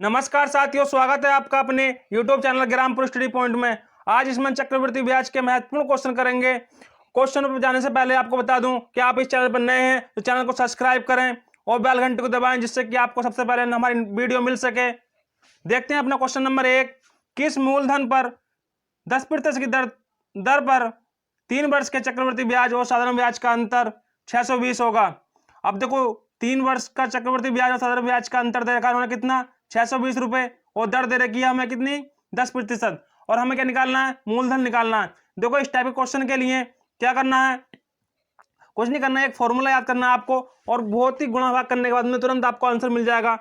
नमस्कार साथियों, स्वागत है आपका अपने YouTube channel Grampur study point में। आज इसमें चक्रवृद्धि ब्याज के महत्वपूर्ण क्वेश्चन करेंगे। क्वेश्चन पर जाने से पहले आपको बता दूं कि आप इस चैनल पर नए हैं तो चैनल को सब्सक्राइब करें और बेल घंटे को दबाएं, जिससे कि आपको सबसे पहले हमारी वीडियो मिल सके। देखते हैं अपना क्वेश्चन नंबर 1। किस मूलधन पर 10% की दर पर 3 वर्ष के चक्रवृद्धि ब्याज और साधारण ब्याज का अंतर 620 होगा। अब देखो, 3 वर्ष का चक्रवृद्धि ब्याज और साधारण ब्याज का अंतर दे रखा है उन्होंने कितना, 620 रुपए, और दर दे रखी है हमें कितनी, 10%। और हमें क्या निकालना है, मूलधन निकालना है। देखो, इस टाइप के क्वेश्चन के लिए क्या करना है, कुछ नहीं करना है, एक फॉर्मूला याद करना है आपको, और बहुत ही गुणा भाग करने के बाद में तुरंत आपको आंसर मिल जाएगा।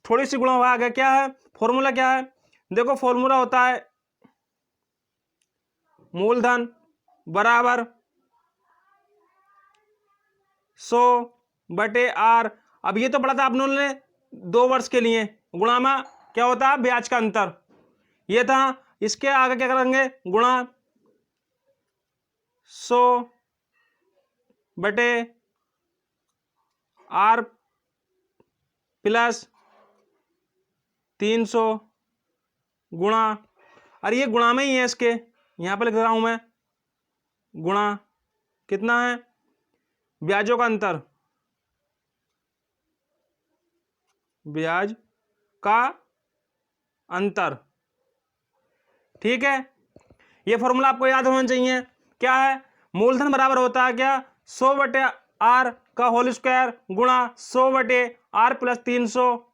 थोड़ी सी गुणा भाग है, क्या है फॉर्मूला, क्या है, देखो फॉर्मूला होता है मूलधन बराबर 100/r। अब ये तो पढ़ा था आप लोगों ने 2 वर्ष के लिए, गुणा में क्या होता है, ब्याज का अंतर, ये था। इसके आगे क्या करेंगे, गुणा 100/r प्लस 300 गुणा, अरे ये गुणा में ही है, इसके यहां पर लिख रहा हूं मैं, गुणा कितना है, ब्याजों का अंतर, ब्याज का अंतर। ठीक है, ये फॉर्मूला आपको याद होना चाहिए। क्या है, मूलधन बराबर होता है क्या, 100/r का होल स्क्वायर गुणा 100/r प्लस 300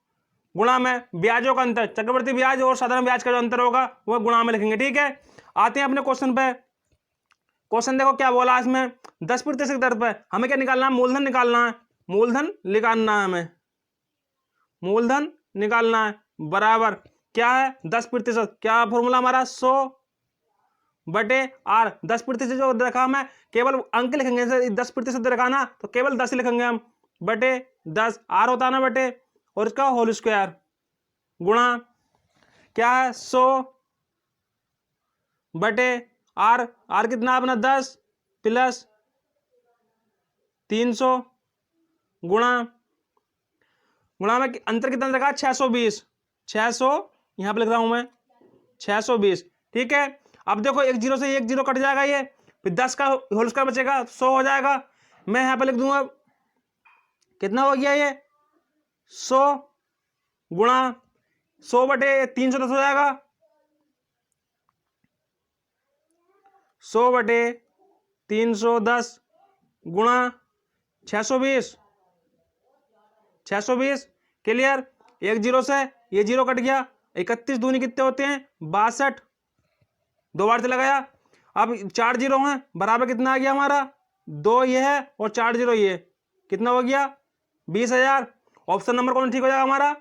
गुणा में ब्याजों का अंतर, चक्रवृद्धि ब्याज और साधारण ब्याज का जो अंतर होगा वो गुणा में लिखेंगे। ठीक है, आते हैं अपने क्वेश्चन पे। क्वेश्चन देखो क्या बोला इसमें, 10% की दर पे हमें क्या निकालना है, मूलधन निकालना है, मूलधन निकालना है, हमें मूलधन निकालना है, बराबर क्या है 10%। क्या फॉर्मूला हमारा, 100/r। 10% जो रखा, मैं केवल अंक लिखेंगे, 10% रखा ना तो केवल 10 लिखेंगे हम, बटे 10, r होता है ना बटे, और इसका होल स्क्वायर गुणा क्या है 100/r, r कितना अपना 10 प्लस 300 गुणा में अंतर कितना रखा, 620, 600 यहां पे लिख रहा हूं मैं 620। ठीक है, अब देखो एक जीरो से एक जीरो कट जाएगा, ये फिर 10 का होल स्क्वायर बचेगा, 100 हो जाएगा। मैं यहां पे लिख दूंगा कितना हो गया, ये 100 गुणा 100/310 हो जाएगा, 100/310 गुणा 620, 620 क्लियर। एक जीरो से ये जीरो कट गया, 31 दूनी कितने होते हैं, 62, 2 बार से लगाया। अब 4 जीरो हैं, बराबर कितना आ गया हमारा, 2 ये है और 4 जीरो ये, कितना हो गया 20,000। ऑप्शन नंबर कौन ठीक हो जाएगा हमारा,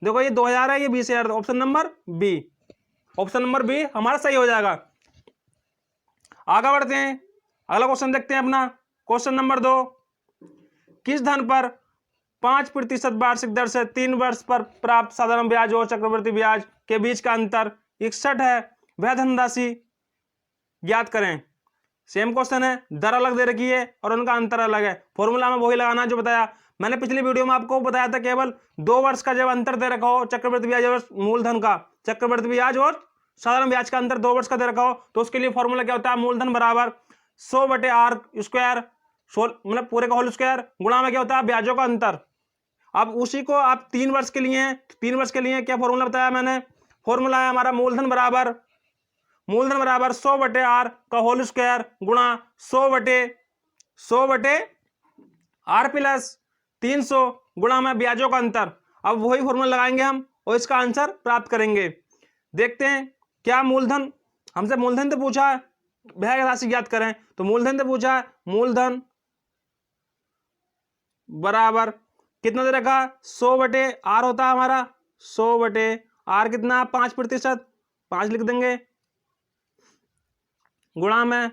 देखो ये 2,000 है, ये 20,000, option number B, option number B हमारा सही हो जाएगा। आगे बढ़ते हैं, अगला क्वेश्चन देखते हैं अपना, क्वेश्चन नंबर 2। किस धन पर 5% वार्षिक दर से 3 वर्ष पर प्राप्त साधारण ब्याज और चक्रवृद्धि ब्याज के बीच का अंतर 61 है, वह धनराशि ज्ञात करें। सेम क्वेश्चन है, दर अलग दे रखी है और उनका अंतर अलग है। फॉर्मूला में वही लगाना जो बताया मैंने पिछली वीडियो में, आपको बताया था केवल 2 वर्ष का जब अंतर दे रखा हो चक्रवृद्धि ब्याज और मूलधन का, चक्रवृद्धि ब्याज और साधारण ब्याज का अंतर 2 वर्ष का दे रखा हो, तो उसके लिए फॉर्मूला क्या होता है, मूलधन बराबर 100/r स्क्वायर, मतलब पूरे का होल स्क्वायर, गुणा में क्या होता है, ब्याजों का अंतर। अब उसी को आप 3 वर्ष के लिए, 3 वर्ष के लिए क्या फॉर्मूला बताया मैंने, फॉर्मूला है हमारा मूलधन बराबर 100/r का होल स्क्वायर गुणा 100/r प्लस 300 गुणा में ब्याजों का अंतर। अब वही फॉर्मूला लगाएंगे हम और इसका आंसर प्राप्त करेंगे। देखते हैं क्या मूलधन, हमसे मूलधन तो पूछा है, ब्याज राशि ज्ञात करें, तो मूलधन तो पूछा है, मूलधन बराबर कितना दे रखा, 100/r होता है हमारा, 100/r कितना 5%, 5 लिख देंगे, गुणा में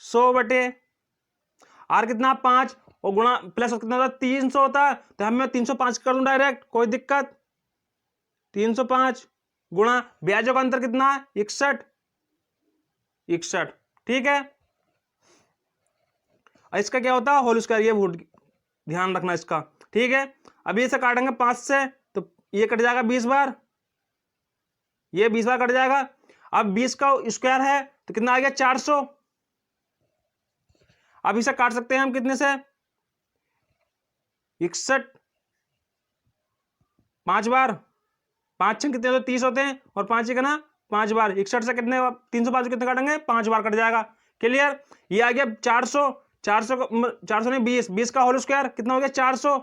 100/r कितना 5, और गुणा प्लस कितना होता है 300 होता है, तो हम मैं 305 कर दूं डायरेक्ट, कोई दिक्कत, 305 गुणा ब्याजों का अंतर कितना है 61, 61। ठीक है, इसका क्या होता है होल स्क्वायर, ये ध्यान रखना इसका। ठीक है, अभी इसे काटेंगे 5 से, तो ये कट जाएगा 20 बार, ये 20 बार कट जाएगा। अब 20 का स्क्वायर है तो कितना आ गया 400। अब इसे काट सकते हैं हम कितने से, 61 5 बार, 5 6 कितने होते 30 होते हैं, और 5 का ना 5 बार, 61 से कितने 305 कितने काटेंगे 5 बार कट जाएगा। क्लियर। ये आ गया 400, 400 नहीं 20, 20 का होल स्क्वायर कितना हो गया 400,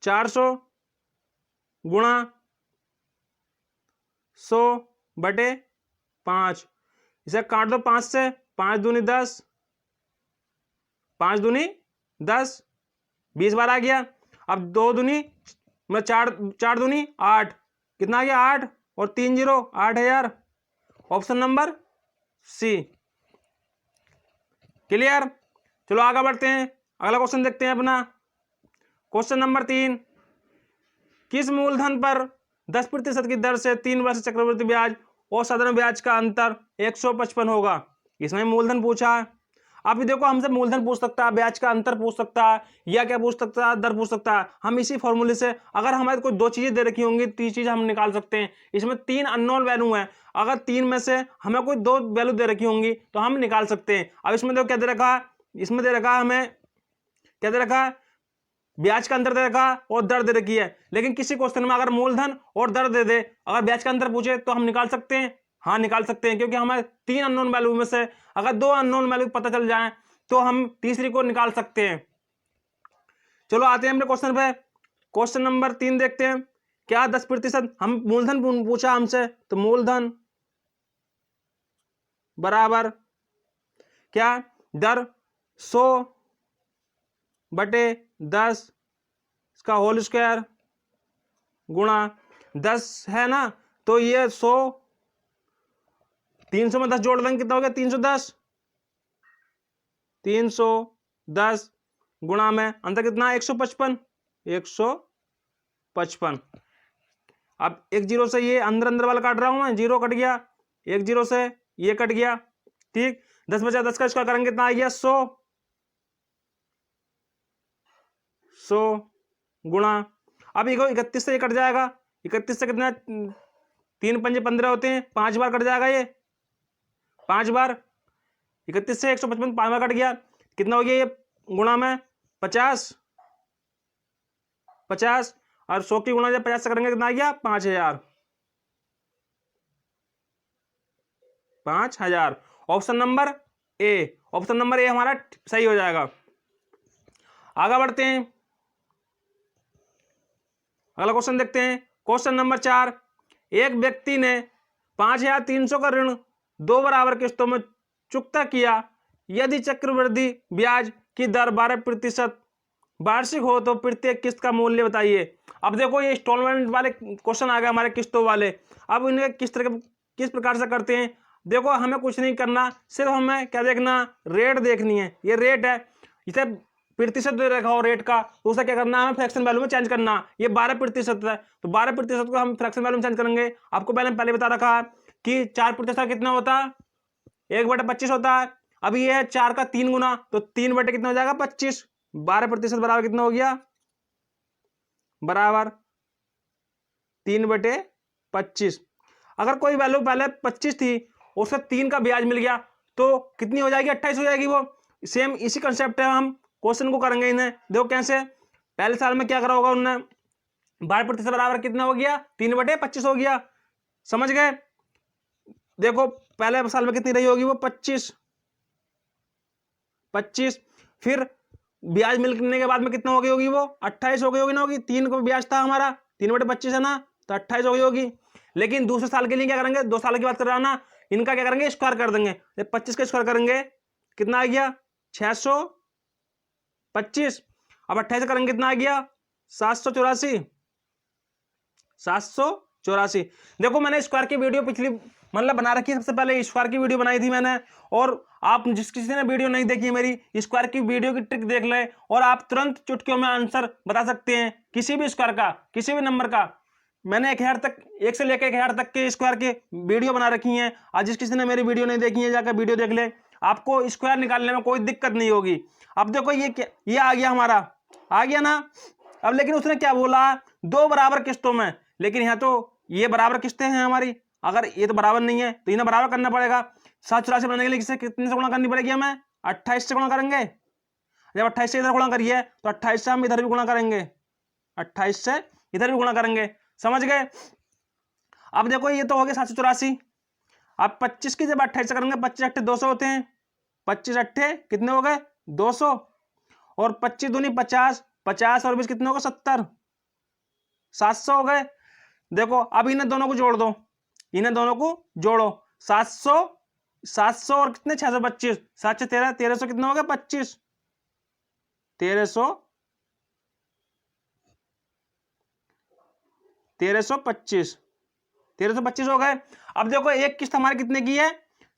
400 गुणा 100/5। इसे काट दो 5 से, 5 दूनी 10, 5 दूनी 10, 20 बार आ गया। अब 2 दूनी मतलब 4 दूनी 8, कितना आ गया 8 और 3 0, 8000। Option number C. क्लियर। चलो आगे बढ़ते हैं, अगला क्वेश्चन देखते हैं अपना। क्वेश्चन नंबर 3, किस मूलधन पर 10% की दर से 3 वर्ष चक्रवृद्धि ब्याज और साधारण ब्याज का अंतर 155 होगा। इसमें मूलधन पूछा है। आप देखो हमसे मूलधन पूछ सकता है, ब्याज का अंतर पूछ सकता है, या क्या पूछ सकता है, दर पूछ सकता है। हम इसी फॉर्मूले से अगर हमारे कोई 2 चीजें दे रखी होंगी, 3 चीज हम निकाल सकते हैं। इसमें 3 अननोन वैल्यू है, अगर 3 में से हमें कोई 2 वैल्यू दे रखी होंगी तो हम निकाल सकते हैं। अब इसमें देखो क्या दे रखा है, इसमें दे रखा है हमें क्या दे रखा है, ब्याज का अंतर दे रखा है और दर दे रखी है। लेकिन किसी क्वेश्चन में अगर मूलधन और दर दे दे, अगर ब्याज का अंतर पूछे तो हम निकाल सकते हैं। हाँ निकाल सकते हैं, क्योंकि हमें 3 अननोन वैल्यू में से अगर 2 अननोन वैल्यू पता चल जाए तो हम तीसरी को निकाल सकते हैं। चलो आते हैं अपने क्वेश्चन पे। क्वेश्चन नंबर 3 देखते हैं। क्या 10%, हम मूलधन पूछा हमसे, तो मूलधन बराबर क्या, दर 100/10 इसका होल स्क्वायर गुणा 10 है ना, तो ये 100, 300 में 10 जोड़ देंगे कितना हो गया 310, 310 गुणा में अंतर कितना 155, 155। अब 1 0 से ये अंदर अंदर वाला काट रहा हूं मैं, 0 कट गया, 1 0 से ये कट गया। ठीक, 10 बचा 10 का स्क्वायर करेंगे कितना आ गया 100, 100 गुणा, अब ये 31 से ये कट जाएगा, 31 से कितना 3 पंजे 15 होते हैं, 5 बार कट जाएगा ये, 5 बार, 31 से 155 5 बार कट गया, कितना हो गया ये गुणा में 50, 50 और 100 की गुणा जब 50 से करेंगे कितना आ गया 5000, 5000। Option number A, option number A हमारा सही हो जाएगा। आगे बढ़ते हैं, अगला क्वेश्चन देखते हैं। क्वेश्चन नंबर 4, एक व्यक्ति ने 5300 का ऋण 2 बराबर किस्तों में चुकता किया। यदि चक्रवृद्धि ब्याज की दर 12% वार्षिक हो तो प्रत्येक किस्त का मूल्य बताइए। अब देखो ये इंस्टॉलमेंट वाले क्वेश्चन आ गए हमारे, किस्तों वाले। अब इन्हें किस प्रकार से करते हैं, देखो हमें कुछ नहीं करना, सिर्फ हमें क्या देखना, रेट देखनी है। ये रेट है, इसे प्रतिशत दे रखा हो रेट का, तो उसे क्या करना है, हमें फ्रैक्शन वैल्यू में चेंज करना। ये 12% है, तो 12% को हम फ्रैक्शन वैल्यू में चेंज करेंगे। आपको पहले बता रखा है कि 4% कितना होता है, 1/25 होता है। अब ये है 4 का 3 गुना, तो 3 बटे कितना हो जाएगा 25, 12% बराबर कितना हो गया, बराबर 3/25। अगर कोई वैल्यू पहले 25 थी, उसका 3 का ब्याज मिल गया, तो कितनी हो जाएगी 28 हो जाएगी। वो सेम इसी कंसेप्ट है, हम क्वेश्चन को करेंगे इन्हें। देखो कैसे, पहले साल में क्या करा होगा उन्होंने, 12% बराबर कितना हो गया 3/25 हो गया, समझ गए। देखो पहले साल में कितनी रही होगी वो 25, फिर ब्याज मिलने के बाद में कितना हो गई होगी वो 28 हो गई होगी ना, होगी 3 का ब्याज था हमारा, 3/25 है ना, तो 28 हो गई होगी। लेकिन दूसरे साल के लिए क्या करेंगे, 2 साल की बात कर रहा हूं ना, इनका क्या करेंगे स्क्वायर कर देंगे। 25 का स्क्वायर करेंगे कितना आ गया 625, अब 28 करेंगे कितना आ गया 784, 784। देखो मैंने स्क्वायर की वीडियो पिछली मतलब बना रखी है, सबसे पहले स्क्वायर की वीडियो बनाई थी मैंने, और आप जिस किसी ने वीडियो नहीं देखी है मेरी, स्क्वायर की वीडियो की ट्रिक देख ले और आप तुरंत चुटकियों में आंसर बता सकते हैं किसी भी स्क्वायर का, किसी भी नंबर का। मैंने 1000 तक, 1 से लेकर 1000 तक के स्क्वायर के वीडियो बना रखी हैं। आज जिस किसी ने मेरी वीडियो नहीं देखी है जाकर वीडियो देख ले, आपको स्क्वायर निकालने में कोई दिक्कत नहीं होगी। अब देखो ये क्या, ये आ गया हमारा, आ गया ना, अब लेकिन उसने क्या बोला, 2 बराबर किस्तों में, लेकिन यहाँ तो ये बराबर किस्तें हैं हमारी, अगर ये तो बराबर नहीं है तो इन्हें बराबर करना पड़ेगा। 784 बनाने के लिए किससे कितने से गुणा करनी पड़ेगी हमें, 28 से गुणा करेंगे। जब 28 से इधर गुणा करिए तो 28 से हम इधर भी गुणा करेंगे, 28 से इधर भी गुणा करेंगे, समझ गए। अब देखो ये तो हो गया 784। अब 25 की जब 28 से करेंगे, 25 अट्ठे 200 होते हैं, 25 अट्ठे कितने हो गए 200, और 25 दूनी 50, 50 और 20 कितने हो गए 70, 700 हो गए। देखो अब इन्हें दोनों को जोड़ दो, इन्हें दोनों को जोड़ो, 700, 700 और कितने 625, 7 से 13, 1300 कितने हो गए 25, 1300, 1325, 1325 हो गए। अब देखो एक किस्त हमारी कितने की है,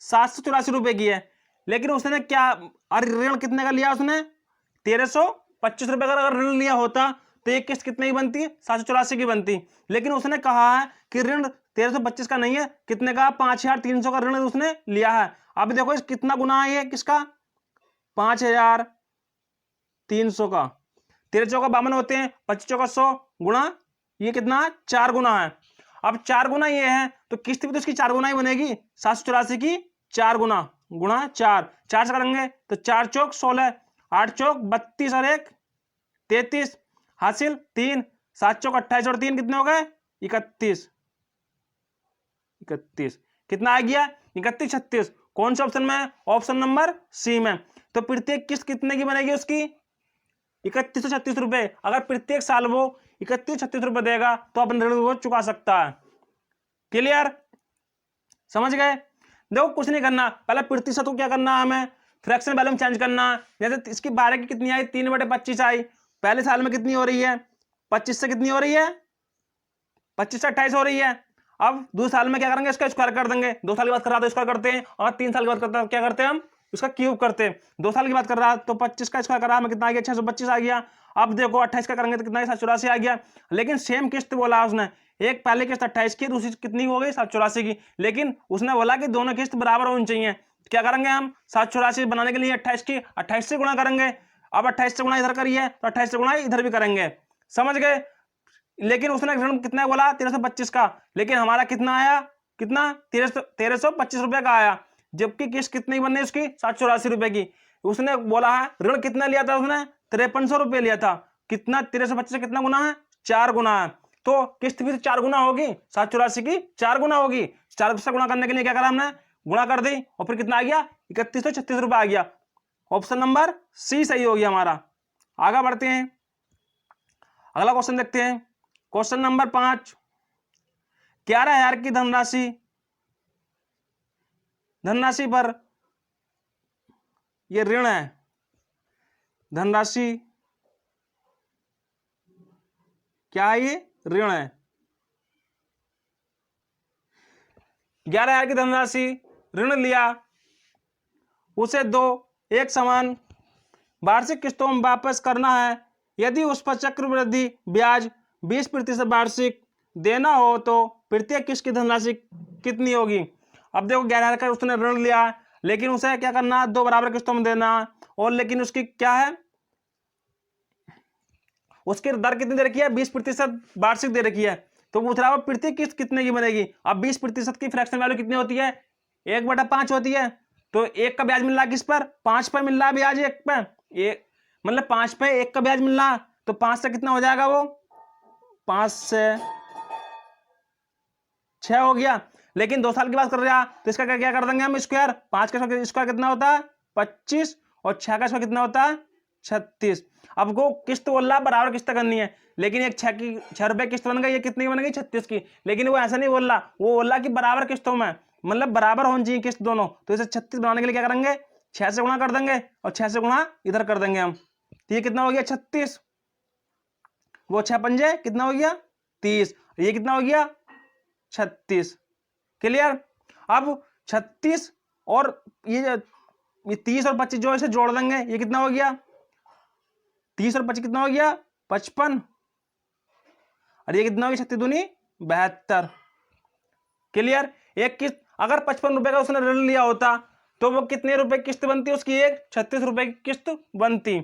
784 रुपए की है, लेकिन उसने क्या, अरे ऋण कितने का लिया उसने, 1325 रुपए का अगर ऋण लिया होता तो एक किस्त कितने की बनती, 784 की बनती। लेकिन उसने कहा है कि ऋण 1325 का नहीं है, कितने का, 5300 का ऋण उसने लिया है। अब देखो इस कितना गुना है ये किसका, 5300 का, 13 चौका 52 होते हैं, 25 चौका 100 गुणा ये कितना 4 गुना है। अब 4 गुना ये है तो किस्त भी तो इसकी 4 गुना ही बनेगी, 784 की 4 गुना, गुणा 4, 4 से करेंगे तो 4 चौक 16, 8 चौक 32 और 1 33, हासिल 3, 7 चौक 28 और 3 कितने हो गए 31, 31 कितना आ गया 31 36, कौन से ऑप्शन में है, ऑप्शन नंबर सी में। तो प्रत्येक किस्त कितने की बनेगी उसकी 3136 रुपए। अगर प्रत्येक साल वो 3136 रुपए देगा तो अपन ऋण वो चुका सकता है। क्लियर, समझ गए। देखो कुछ नहीं करना, पहले प्रतिशत को क्या करना है हमें, फ्रैक्शन वैल्यू में चेंज करना है। जैसे इसकी 12 की कितनी आई, 3/25 आई, पहले साल में कितनी हो रही है 25 से कितनी हो रही है 25 से 28 हो रही है। अब दूसरे साल में क्या करेंगे, इसका स्क्वायर कर देंगे, 2 साल की बात कर रहा तो स्क्वायर करते हैं, और 3 साल की बात करते हैं क्या करते हैं हम, उसका क्यूब करते हैं। 2 साल की बात कर रहा तो 25 का स्क्वायर कर रहा हमें कितना आ गया 625 आ गया। अब देखो 28 का करेंगे तो कितना 784 आ गया। लेकिन सेम किस्त बोला उसने, एक पहले किस्त 28 की, दूसरी कितनी हो गई 784 की, लेकिन उसने बोला कि दोनों किस्त बराबर होनी चाहिए। क्या करेंगे हम, 784 बनाने के लिए 28 की 28 से गुणा करेंगे। अब 28 से गुणा इधर करिए तो 28 से गुणा इधर भी करेंगे, समझ गए। लेकिन उसने ऋण कितना बोला 1325 का, लेकिन हमारा कितना आया, कितना 1325 रुपए का आया, जबकि किस्त कितनी बननी उसकी 784 रुपए की। उसने बोला है ऋण कितना लिया था उसने 5300 रुपये लिया था, कितना 1325 से कितना गुना है 4 गुना है, तो किस्त भी 4 गुना होगी, 784 की 4 गुना होगी। 4 से गुणा करने के लिए क्या करा हमने, गुणा कर दी, और फिर कितना आ गया 3136 रुपये आ गया। ऑप्शन नंबर सी सही हो गया हमारा। आगे बढ़ते हैं, अगला क्वेश्चन देखते हैं। क्वेश्चन नंबर 5, 11,000 की धनराशि पर यह ऋण है, धनराशि क्या है, ये ऋण है। 11,000 की धनराशि ऋण लिया, उसे 2 एक समान वार्षिक किस्तों में वापस करना है। यदि उस पर चक्रवृद्धि ब्याज 20% वार्षिक देना हो तो प्रत्येक किस्त की धनराशि कितनी होगी। अब देखो 11,000 का उसने ऋण लिया, लेकिन उसे क्या करना, 2 बराबर किस्तों में देना, और लेकिन उसकी क्या है, उसकी दर कितनी दे रखी है 20% वार्षिक दे रखी है। तो पूछ रहा है प्रत्येक किस्त कितने की बनेगी। अब 20% की फ्रैक्शन वैल्यू कितनी होती है 1/5 होती है, तो 1 का ब्याज मिल रहा है किस पर, 5 पर मिल रहा है ब्याज, 1 पर, ये मतलब 5 पे 1 का ब्याज मिल रहा, तो 5 से कितना हो जाएगा वो, 5 से 6 हो गया। लेकिन 2 साल की बात कर रहा तो इसका क्या कर देंगे हम, स्क्वायर, 5 का स्क्वायर कितना होता है 25, और 6 का स्क्वायर कितना होता है 36। अब वो किस्त बोल रहा बराबर किस्त करनी है, लेकिन एक 6 रुपए किस्त बन गई, ये कितनी बन गई 36 की। लेकिन वो ऐसा नहीं बोल रहा, वो बोल रहा कि बराबर किस्तों में, मतलब बराबर होनी चाहिए किस्त दोनों। तो इसे 36 बनाने के लिए क्या करेंगे, 6 से गुणा कर देंगे, और 6 से गुणा इधर कर देंगे हम, तो ये कितना हो गया 36, वो 6 पंजे कितना हो गया 30, ये कितना हो गया 36। क्लियर। अब 36 और ये 30 और 25 जो इसे जोड़ देंगे, ये कितना हो गया 30 और 25 कितना हो गया 55, और ये कितना हो गया 36 दूनी 72। क्लियर। एक किस्त अगर 55 रुपए का उसने ऋण लिया होता तो वो कितने रुपए किस्त बनती उसकी, एक 36 रुपए की किस्त बनती।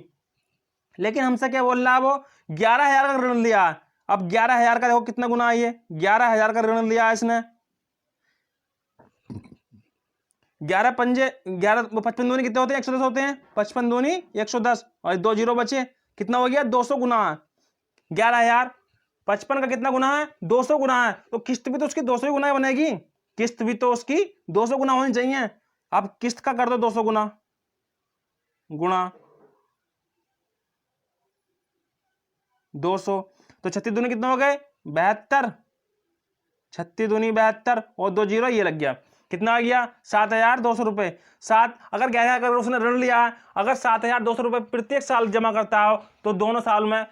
लेकिन हमसे क्या बोल रहा है, वो 11,000 का ऋण लिया। अब 11,000 का देखो कितना गुना है, ये 11,000 का ऋण लिया है इसने। 11 पंजे 11, 55 दूनी कितने होते हैं, 110 होते हैं, 55 दूनी 110, और 2 जीरो बचे, कितना हो गया 200 गुना। 11,000 55 का कितना गुना है, 200 गुना है, तो किस्त भी तो उसकी 200 गुना बनेगी, किस्त भी तो उसकी 200 गुना होनी चाहिए। अब किस्त का कर दो 200 गुना, गुणा 200, तो 36 दूनी कितने हो गए 72, 36 दूनी 72 और 2 जीरो, ये लग गया, कितना आ गया 7,200 रुपए। 7 अगर 11,000 का उसने ऋण लिया है, अगर 7,200 रुपए प्रत्येक साल जमा करता हो तो दोनों साल में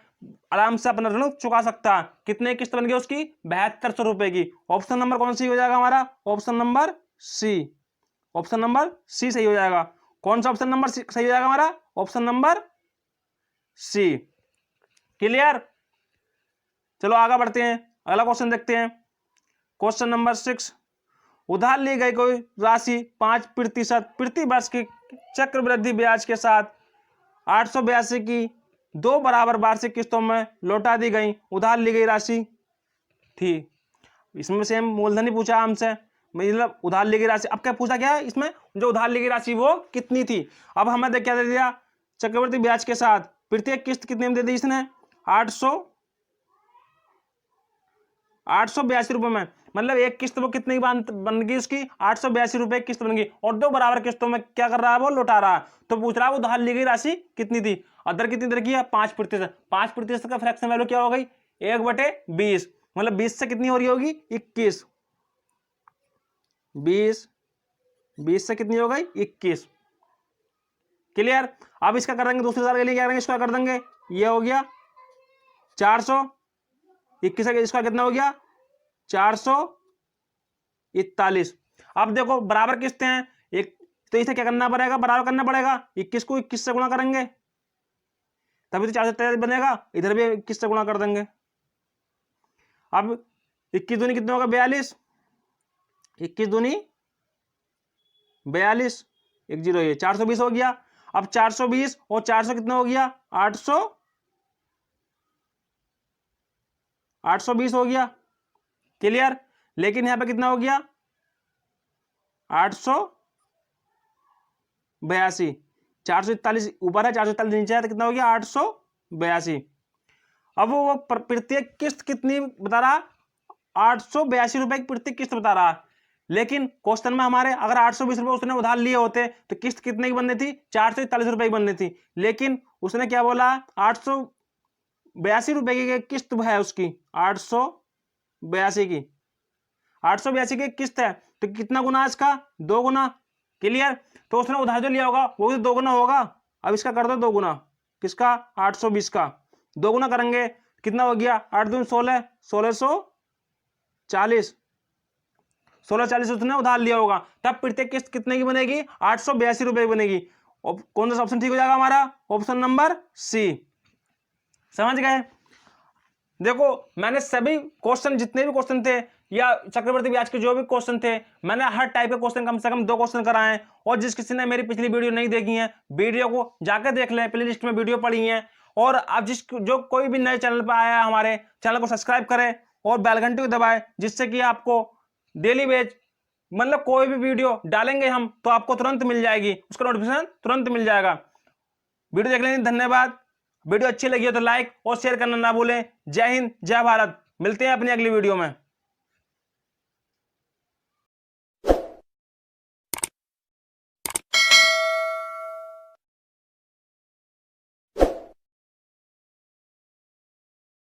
आराम से अपना ऋण चुका सकता है। कितने किस्त बन गई उसकी 7200 रुपए की। ऑप्शन नंबर कौन सी हो जाएगा हमारा, option number C, option number C सही हो जाएगा। कौन सा ऑप्शन नंबर सही हो जाएगा हमारा, ऑप्शन नंबर सी। क्लियर, चलो आगे बढ़ते हैं, अगला क्वेश्चन देखते हैं। क्वेश्चन नंबर 6, उधार ली गई कोई राशि 5% प्रति वर्ष की चक्रवृद्धि ब्याज के साथ 882 की 2 बराबर वार्षिक किस्तों में लौटा दी गई उधार ली गई राशि थी। इसमें सेम मूलधन ही पूछा हमसे, मतलब उधार ली गई राशि। अब क्या पूछा, क्या है इसमें, जो उधार ली गई राशि वो कितनी थी। अब हमें क्या दे दिया, चक्रवृद्धि ब्याज के साथ प्रत्येक किस्त कितने में दे दी इसने, 882 रुपए में, मतलब एक किस्त वो कितनी बन गई उसकी 882 रुपए किस्त बन गई, और 2 बराबर किस्तों में क्या कर रहा है वो लौटा रहा है। तो पूछ रहा है वो उधार ली गई राशि कितनी थी, अदर कितनी दर की है 5%। 5% का फ्रैक्शन वैल्यू क्या हो गई 1/20, मतलब 20 से कितनी हो रही होगी 21, 20 से कितनी हो गई 21। क्लियर, अब इसका कर देंगे दूसरे साल के लिए, क्या करेंगे इसका कर देंगे, ये हो गया 400, 21 इसका कितना हो गया 441। अब देखो बराबर किस्तें हैं, एक तो इसे क्या करना पड़ेगा, बराबर करना पड़ेगा, 21 को 21 से गुणा करेंगे तभी तो 443 बनेगा, इधर भी 21 से गुणा कर देंगे। अब 21 दूनी कितने होगा 42, 21 दूनी 42, 1 जीरो, ये 420 हो गया। अब 420 और 400 कितना हो गया 820 हो गया। क्लियर, लेकिन यहां पे कितना हो गया 882, 441 ऊपर है 441 नीचे है, तो कितना हो गया 882। अब वो प्रत्येक किस्त कितनी बता रहा, 882 रुपए की प्रत्येक किस्त बता रहा, लेकिन क्वेश्चन में हमारे अगर 820 रुपए उसने उधार लिए होते तो किस्त कितने की बननी थी 441 रुपए की बननी थी, लेकिन उसने क्या बोला 882 रुपए की किस्त है उसकी, 882 की 882 की किस्त है, तो कितना गुना इसका 2 गुना। क्लियर, तो उसने उधार जो लिया होगा वो भी 2 गुना होगा। अब इसका कर दो 2 गुना, किसका 820 का 2 गुना करेंगे कितना हो गया 8 दूनी 16, 1640, 1640 उसने उधार लिया होगा, तब प्रत्येक किस्त कितने की बनेगी 882 रुपए की बनेगी। कौन सा ऑप्शन ठीक हो जाएगा हमारा, ऑप्शन नंबर सी। समझ गए, देखो मैंने सभी क्वेश्चन जितने भी क्वेश्चन थे या चक्रवर्ती ब्याज के जो भी क्वेश्चन थे, मैंने हर टाइप के क्वेश्चन कम से कम 2 क्वेश्चन कराए हैं। और जिस किसी ने मेरी पिछली वीडियो नहीं देखी है, वीडियो को जाकर देख लें, प्ले लिस्ट में वीडियो पड़ी है। और अब जो कोई भी नए चैनल पर आया है हमारे चैनल को सब्सक्राइब करें और बेल घंटी को दबाएं, जिससे कि आपको डेली बेज मतलब कोई भी वीडियो डालेंगे हम तो आपको तुरंत मिल जाएगी, उसका नोटिफिकेशन तुरंत मिल जाएगा। वीडियो देखने के लिए धन्यवाद। वीडियो अच्छी लगी हो तो लाइक और शेयर करना ना भूलें। जय हिंद, जय भारत। मिलते हैं अपनी अगली वीडियो में।